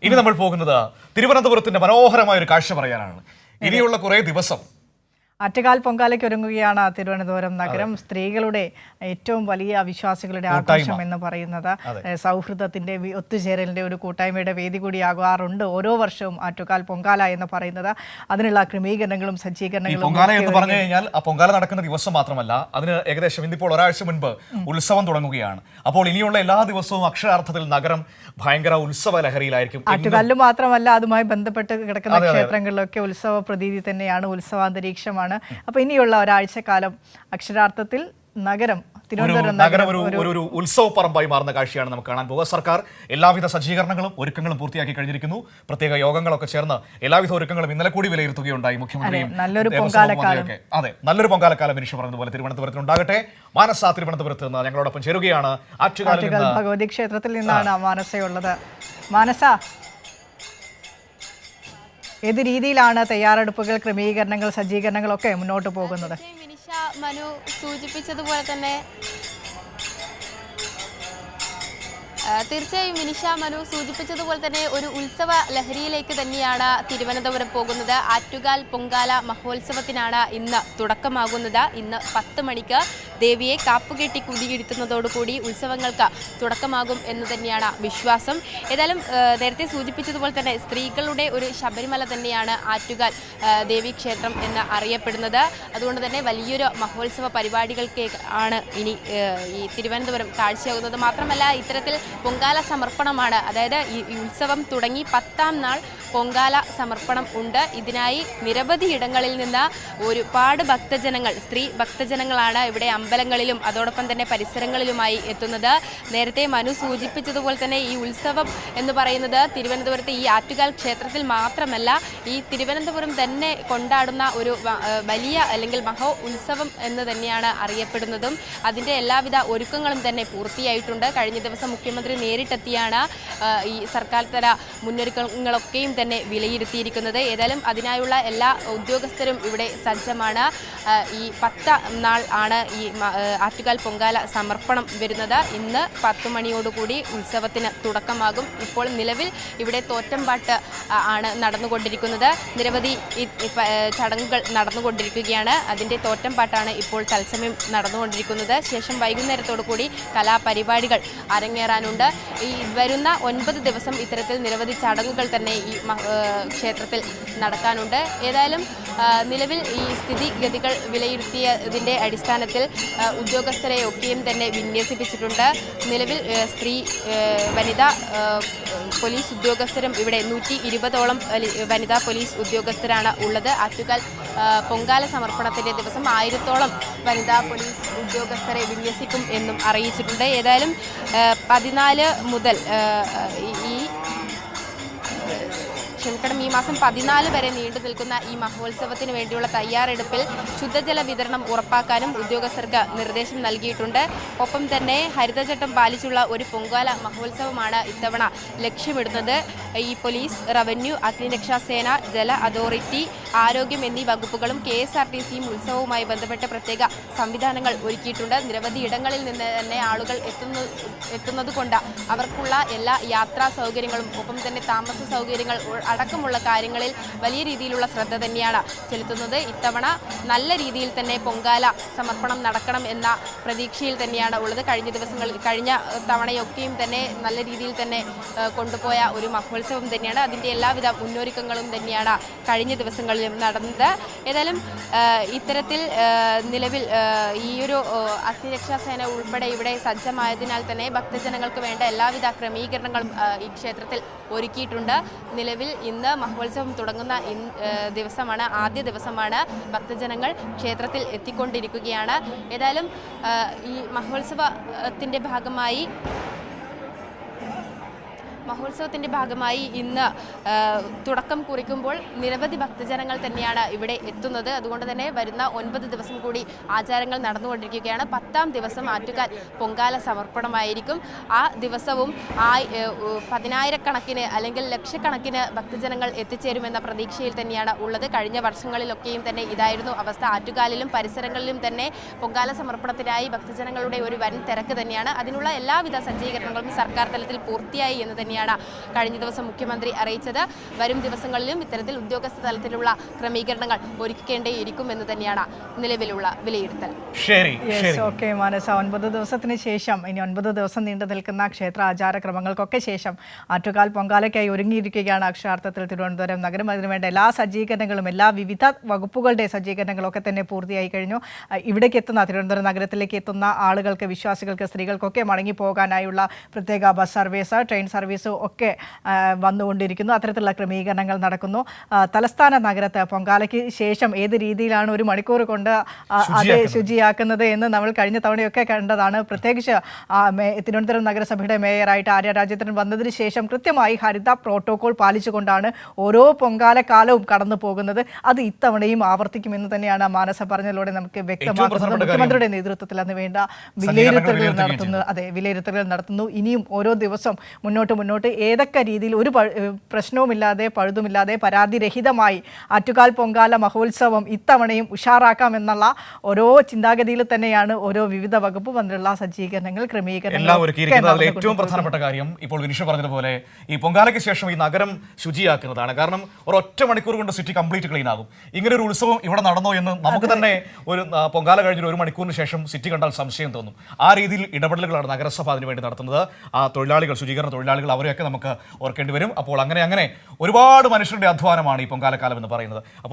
ഇനി നമ്മൾ പോകുന്നത് തിരുവനന്തപുരത്തിന്റെ മനോഹരമായ ഒരു കാഴ്ച പറയാനാണ്. ഇനിയുള്ള കുറേ ദിവസം ആറ്റുകാൽ പൊങ്കാലയ്ക്ക് ഒരുങ്ങുകയാണ് തിരുവനന്തപുരം നഗരം. സ്ത്രീകളുടെ ഏറ്റവും വലിയ വിശ്വാസികളുടെ ആഘോഷം എന്ന് പറയുന്നത് സൗഹൃദത്തിന്റെ ഒത്തുചേരലിന്റെ ഒരു കൂട്ടായ്മയുടെ വേദി കൂടിയാകാറുണ്ട് ഓരോ വർഷവും ആറ്റുകാൽ പൊങ്കാല എന്ന് പറയുന്നത്. അതിനുള്ള ക്രമീകരണങ്ങളും സജ്ജീകരണങ്ങളും പൊങ്കാല എന്ന് പറഞ്ഞു കഴിഞ്ഞാൽ ആ പൊങ്കാല നടക്കുന്ന ദിവസം മാത്രമല്ല, അതിന് ഏകദേശം ഇന്നിപ്പോൾ ഒരാഴ്ച മുൻപ് ഉത്സവം തുടങ്ങുകയാണ്. അപ്പോൾ ഇനിയുള്ള എല്ലാ ദിവസവും അക്ഷരാർത്ഥത്തിൽ നഗരം ഭയങ്കര ഉത്സവ ലഹരിയിലായിരിക്കും. ആറ്റുകാലിൽ മാത്രമല്ല, അതുമായി ബന്ധപ്പെട്ട് കിടക്കുന്ന ക്ഷേത്രങ്ങളിലൊക്കെ ഉത്സവ പ്രതീതി തന്നെയാണ്, ഉത്സവാന്തരീക്ഷമാണ്. അപ്പൊ ഇനിയുള്ള ഒരാഴ്ചക്കാലം അക്ഷരാർത്ഥത്തിൽ നഗരം ഒരു ഉത്സവ പറമ്പായി മാറുന്ന കാഴ്ചയാണ് നമുക്ക് കാണാൻ പോകുക. സർക്കാർ എല്ലാവിധ സജ്ജീകരണങ്ങളും ഒരുക്കങ്ങളും പൂർത്തിയാക്കി കഴിഞ്ഞിരിക്കുന്നു. പ്രത്യേക യോഗങ്ങളൊക്കെ ചേർന്ന് എല്ലാവിധ ഒരുക്കങ്ങളും ഇന്നലെ കൂടി വിലയിരുത്തുകയുണ്ടായി മുഖ്യമന്ത്രിയും. അതെ, നല്ലൊരു പൊങ്കാലക്കാലം മനുഷ്യ പറഞ്ഞതുപോലെ തിരുവനന്തപുരത്ത് ഉണ്ടാകട്ടെ. മാനസ തിരുവനന്തപുരത്ത് നിന്ന് ഞങ്ങളോടൊപ്പം ചേരുകയാണ്. ആറ്റുകാൽ ഭഗവതി ക്ഷേത്രത്തിൽ നിന്നാണ് മാനസയുള്ളത്. മാനസ, ഏത് രീതിയിലാണ് തയ്യാറെടുപ്പുകൾ, ക്രമീകരണങ്ങൾ, സജ്ജീകരണങ്ങളൊക്കെ മുന്നോട്ട് പോകുന്നത്? മനു സൂചിപ്പിച്ചതുപോലെ തന്നെ തീർച്ചയായും മിനിഷ, മനു സൂചിപ്പിച്ചതുപോലെ തന്നെ ഒരു ഉത്സവ ലഹരിയിലേക്ക് തന്നെയാണ് തിരുവനന്തപുരം പോകുന്നത്. ആറ്റുകാൽ പൊങ്കാല മഹോത്സവത്തിനാണ് ഇന്ന് തുടക്കമാകുന്നത്. ഇന്ന് 10 മണിക്ക് ദേവിയെ കാപ്പുകെട്ടി കുതിയിരുത്തുന്നതോടുകൂടി ഉത്സവങ്ങൾക്ക് തുടക്കമാകും എന്ന് തന്നെയാണ് വിശ്വാസം. ഏതായാലും നേരത്തെ സൂചിപ്പിച്ചതുപോലെ തന്നെ സ്ത്രീകളുടെ ഒരു ശബരിമല തന്നെയാണ് ആറ്റുകാൽ ദേവീക്ഷേത്രം എന്ന് അറിയപ്പെടുന്നത്. അതുകൊണ്ട് തന്നെ വലിയൊരു മഹോത്സവ പരിപാടികൾക്ക് ആണ് ഇനി ഈ തിരുവനന്തപുരം കാഴ്ചയാകുന്നത്. മാത്രമല്ല, ഇത്തരത്തിൽ പൊങ്കാല സമർപ്പണമാണ്, അതായത് ഈ ഉത്സവം തുടങ്ങി 10ാം നാൾ പൊങ്കാല സമർപ്പണം ഉണ്ട്. ഇതിനായി നിരവധി ഇടങ്ങളിൽ നിന്ന് ഒരുപാട് ഭക്തജനങ്ങൾ, സ്ത്രീ ഭക്തജനങ്ങളാണ് ഇവിടെ അമ്പലങ്ങളിലും അതോടൊപ്പം തന്നെ പരിസരങ്ങളിലുമായി എത്തുന്നത്. നേരത്തെ മനു സൂചിപ്പിച്ചതുപോലെ തന്നെ ഈ ഉത്സവം എന്ന് പറയുന്നത് തിരുവനന്തപുരത്തെ ഈ ആറ്റുകാൽ ക്ഷേത്രത്തിൽ മാത്രമല്ല, ഈ തിരുവനന്തപുരം തന്നെ കൊണ്ടാടുന്ന ഒരു വലിയ അല്ലെങ്കിൽ മഹോ ഉത്സവം എന്ന് തന്നെയാണ് അറിയപ്പെടുന്നതും. അതിൻ്റെ എല്ലാവിധ ഒരുക്കങ്ങളും തന്നെ പൂർത്തിയായിട്ടുണ്ട്. കഴിഞ്ഞ ദിവസം മുഖ്യമന്ത്രി നേരിട്ടെത്തിയാണ് ഈ സർക്കാർ തല മുന്നൊരുക്കങ്ങളൊക്കെയും തന്നെ വിലയിരുത്തിയിരിക്കുന്നത്. ഏതായാലും അതിനായുള്ള എല്ലാ ഉദ്യോഗസ്ഥരും ഇവിടെ സജ്ജമാണ്. ഈ 10 നാൾ ആണ് ഈ ആറ്റുകാൽ പൊങ്കാല സമർപ്പണം വരുന്നത്. ഇന്ന് 10 മണിയോടുകൂടി ഉത്സവത്തിന് തുടക്കമാകും. ഇപ്പോൾ നിലവിൽ ഇവിടെ തോറ്റംപാട്ട് ആണ് നടന്നുകൊണ്ടിരിക്കുന്നത്. നിരവധി ചടങ്ങുകൾ നടന്നുകൊണ്ടിരിക്കുകയാണ്. അതിൻ്റെ തോറ്റംപാട്ടാണ് ഇപ്പോൾ തത്സമയം നടന്നുകൊണ്ടിരിക്കുന്നത്. ശേഷം വൈകുന്നേരത്തോടു കൂടി കലാപരിപാടികൾ അരങ്ങേറാനുണ്ട്. ഈ വരുന്ന 9 ദിവസം ഇത്തരത്തിൽ നിരവധി ചടങ്ങുകൾ തന്നെ ഈ ക്ഷേത്രത്തിൽ നടക്കാനുണ്ട്. ഏതായാലും നിലവിൽ ഈ സ്ഥിതിഗതികൾ വിലയിരുത്തിയതിൻ്റെ അടിസ്ഥാനത്തിൽ ഉദ്യോഗസ്ഥരെയൊക്കെയും തന്നെ വിന്യസിപ്പിച്ചിട്ടുണ്ട്. നിലവിൽ സ്ത്രീ, വനിതാ പോലീസ് ഉദ്യോഗസ്ഥരും ഇവിടെ 120ഓളം വനിതാ പോലീസ് ഉദ്യോഗസ്ഥരാണ് ഉള്ളത്. ആറ്റുകാൽ പൊങ്കാല സമർപ്പണത്തിൻ്റെ ദിവസം 1000ഓളം വനിതാ പോലീസ് ഉദ്യോഗസ്ഥരെ വിന്യസിക്കും എന്നും അറിയിച്ചിട്ടുണ്ട്. ഏതായാലും 14 മുതൽ ഈ മാസം 14 വരെ നീണ്ടു നിൽക്കുന്ന ഈ മഹോത്സവത്തിന് വേണ്ടിയുള്ള തയ്യാറെടുപ്പിൽ ശുദ്ധജല വിതരണം ഉറപ്പാക്കാനും ഉദ്യോഗസ്ഥർക്ക് നിർദ്ദേശം നൽകിയിട്ടുണ്ട്. ഒപ്പം തന്നെ ഹരിതചട്ടം പാലിച്ചുള്ള ഒരു പൊങ്കാല മഹോത്സവമാണ് ഇത്തവണ ലക്ഷ്യമിടുന്നത്. ഈ പോലീസ്, റവന്യൂ, അഗ്നിരക്ഷാസേന, ജല അതോറിറ്റി, ആരോഗ്യം എന്നീ വകുപ്പുകളും KSRTCയും ഉത്സവവുമായി ബന്ധപ്പെട്ട പ്രത്യേക സംവിധാനങ്ങൾ ഒരുക്കിയിട്ടുണ്ട്. നിരവധി ഇടങ്ങളിൽ നിന്ന് തന്നെ ആളുകൾ എത്തുന്നത് കൊണ്ട് അവർക്കുള്ള എല്ലാ യാത്രാ സൗകര്യങ്ങളും ഒപ്പം തന്നെ താമസ സൗകര്യങ്ങൾ അടക്കമുള്ള കാര്യങ്ങളിൽ വലിയ രീതിയിലുള്ള ശ്രദ്ധ തന്നെയാണ് ചെലുത്തുന്നത്. ഇത്തവണ നല്ല രീതിയിൽ തന്നെ പൊങ്കാല സമർപ്പണം നടക്കണം എന്ന പ്രതീക്ഷയിൽ തന്നെയാണ് ഉള്ളത്. കഴിഞ്ഞ തവണയൊക്കെയും തന്നെ നല്ല രീതിയിൽ തന്നെ കൊണ്ടുപോയ ഒരു മഹോത്സവം തന്നെയാണ്. അതിൻ്റെ എല്ലാവിധ മുന്നൊരുക്കങ്ങളും തന്നെയാണ് കഴിഞ്ഞ ദിവസങ്ങളിലും നടന്നത്. ഏതായാലും ഇത്തരത്തിൽ നിലവിൽ ഈ ഒരു അഗ്നിരക്ഷാസേന ഉൾപ്പെടെ ഇവിടെ സജ്ജമായതിനാൽ തന്നെ ഭക്തജനങ്ങൾക്ക് വേണ്ട എല്ലാവിധ ക്രമീകരണങ്ങളും ഈ ക്ഷേത്രത്തിൽ ഒരുക്കിയിട്ടുണ്ട്. നിലവിൽ ഇന്ന് മഹോത്സവം തുടങ്ങുന്ന ദിവസമാണ്, ആദ്യ ദിവസമാണ്. ഭക്തജനങ്ങൾ ക്ഷേത്രത്തിൽ എത്തിക്കൊണ്ടിരിക്കുകയാണ്. ഏതായാലും ഈ മഹോത്സവത്തിൻ്റെ ഭാഗമായി ഇന്ന് തുടക്കം കുറിക്കുമ്പോൾ നിരവധി ഭക്തജനങ്ങൾ തന്നെയാണ് ഇവിടെ എത്തുന്നത്. അതുകൊണ്ട് തന്നെ വരുന്ന 9 ദിവസം കൂടി ആചാരങ്ങൾ നടന്നുകൊണ്ടിരിക്കുകയാണ്. 10ാം ദിവസം ആറ്റുകാൽ പൊങ്കാല സമർപ്പണമായിരിക്കും. ആ ദിവസവും 10,000കണക്കിന് അല്ലെങ്കിൽ ലക്ഷക്കണക്കിന് ഭക്തജനങ്ങൾ എത്തിച്ചേരുമെന്ന പ്രതീക്ഷയിൽ തന്നെയാണ് ഉള്ളത്. കഴിഞ്ഞ വർഷങ്ങളിലൊക്കെയും തന്നെ ഇതായിരുന്നു അവസ്ഥ. ആറ്റുകാലിലും പരിസരങ്ങളിലും തന്നെ പൊങ്കാല സമർപ്പണത്തിനായി ഭക്തജനങ്ങളുടെ ഒരു വൻ തിരക്ക് തന്നെയാണ്. അതിനുള്ള എല്ലാവിധ സജ്ജീകരണങ്ങളും സർക്കാർ തലത്തിൽ പൂർത്തിയായി എന്ന് തന്നെയാണ് തന്നെയാണ് കഴിഞ്ഞ ദിവസം മുഖ്യമന്ത്രി അറിയിച്ചത്. വരും ദിവസങ്ങളിലും ഇത്തരത്തിൽ ഉദ്യോഗസ്ഥ തലത്തിലുള്ള ക്രമീകരണങ്ങൾ ഒരുക്കേണ്ടിയിരിക്കും എന്ന് തന്നെയാണ് നിലവിലുള്ള വിലയിരുത്തൽ. ഓക്കെ മാനസ, 9 ദിവസത്തിന് ശേഷം ഇനി 9 ദിവസം നീണ്ടു നിൽക്കുന്ന ക്ഷേത്ര ആചാരക്രമങ്ങൾക്കൊക്കെ ശേഷം ആറ്റുകാൽ പൊങ്കാലയ്ക്കായി ഒരുങ്ങിയിരിക്കുകയാണ് അക്ഷരാർത്ഥത്തിൽ തിരുവനന്തപുരം നഗരം. അതിനുവേണ്ട എല്ലാ സജ്ജീകരണങ്ങളും, എല്ലാ വിവിധ വകുപ്പുകളുടെ സജ്ജീകരണങ്ങളൊക്കെ തന്നെ പൂർത്തിയായി കഴിഞ്ഞു. ഇവിടേക്ക് എത്തുന്ന, തിരുവനന്തപുരം നഗരത്തിലേക്ക് എത്തുന്ന ആളുകൾക്ക്, വിശ്വാസികൾക്ക്, സ്ത്രീകൾക്കൊക്കെ മടങ്ങി പോകാനായുള്ള പ്രത്യേക ബസ് സർവീസ്, ട്രെയിൻ സർവീസ് ഒക്കെ വന്നുകൊണ്ടിരിക്കുന്നു. അത്തരത്തിലുള്ള ക്രമീകരണങ്ങൾ നടക്കുന്നു. തലസ്ഥാന നഗരത്ത് പൊങ്കാലയ്ക്ക് ശേഷം ഏത് രീതിയിലാണ് ഒരു മണിക്കൂർ കൊണ്ട് അത് ശുചിയാക്കുന്നത് എന്ന് നമ്മൾ കഴിഞ്ഞ തവണയൊക്കെ കണ്ടതാണ്. പ്രത്യേകിച്ച് തിരുവനന്തപുരം നഗരസഭയുടെ മേയറായിട്ട് ആര്യ രാജേന്ദ്രൻ വന്നതിന് ശേഷം കൃത്യമായി ഹരിത പ്രോട്ടോകോൾ പാലിച്ചുകൊണ്ടാണ് ഓരോ പൊങ്കാലക്കാലവും കടന്നു പോകുന്നത്. അത് ഇത്തവണയും ആവർത്തിക്കുമെന്ന് തന്നെയാണ് മാനസ പറഞ്ഞതിലൂടെ നമുക്ക് വ്യക്തമാക്കുന്നത്. മുഖ്യമന്ത്രിയുടെ നേതൃത്വത്തിൽ അന്ന് വേണ്ട വിലയിരുത്തലുകൾ നടത്തുന്നു. ഇനിയും ഓരോ ദിവസം മുന്നോട്ട് ഏതൊക്കെ രീതിയിൽ ഒരു പ്രശ്നവുമില്ലാതെ, പഴുതുമില്ലാതെ, പരാതിരഹിതമായി ആറ്റുകാൽ പൊങ്കാല മഹോത്സവം ഇത്തവണയും ഉഷാറാക്കാമെന്നുള്ള ഓരോ ചിന്താഗതിയിൽ തന്നെയാണ് ഓരോ വിവിധ വകുപ്പ് മന്ത്രിയുള്ള സജ്ജീകരണങ്ങൾ, ക്രമീകരണങ്ങൾ. ഏറ്റവും പ്രധാനപ്പെട്ട കാര്യം ഇപ്പോൾ വിനിഷ പറഞ്ഞതുപോലെ ഈ പൊങ്കാലയ്ക്ക് ശേഷം ഈ നഗരം ശുചിയാക്കുന്നതാണ്. കാരണം ഒരൊറ്റ മണിക്കൂർ കൊണ്ട് സിറ്റി കംപ്ലീറ്റ് ക്ലീൻ ആകും. ഇങ്ങനെ ഒരു ഉത്സവം ഇവിടെ നടന്നോ എന്ന് നമുക്ക് തന്നെ ഒരു പൊങ്കാല കഴിഞ്ഞൊരു 1 മണിക്കൂറിന് ശേഷം സിറ്റി കണ്ടാൽ സംശയം തോന്നും. ആ രീതിയിൽ ഇടപെടലുകളാണ് നഗരസഭ അതിനുവേണ്ടി നടത്തുന്നത്. ആ തൊഴിലാളികൾ, ശുചീകരണ തൊഴിലാളികൾ, അവരെയൊക്കെ നമുക്ക് ഓർക്കേണ്ടി വരും. അപ്പോൾ അങ്ങനെ ഒരുപാട് മനുഷ്യരുടെ അധ്വാനമാണ് ഈ പൊങ്കാലക്കാലം എന്ന് പറയുന്നത്. അപ്പോൾ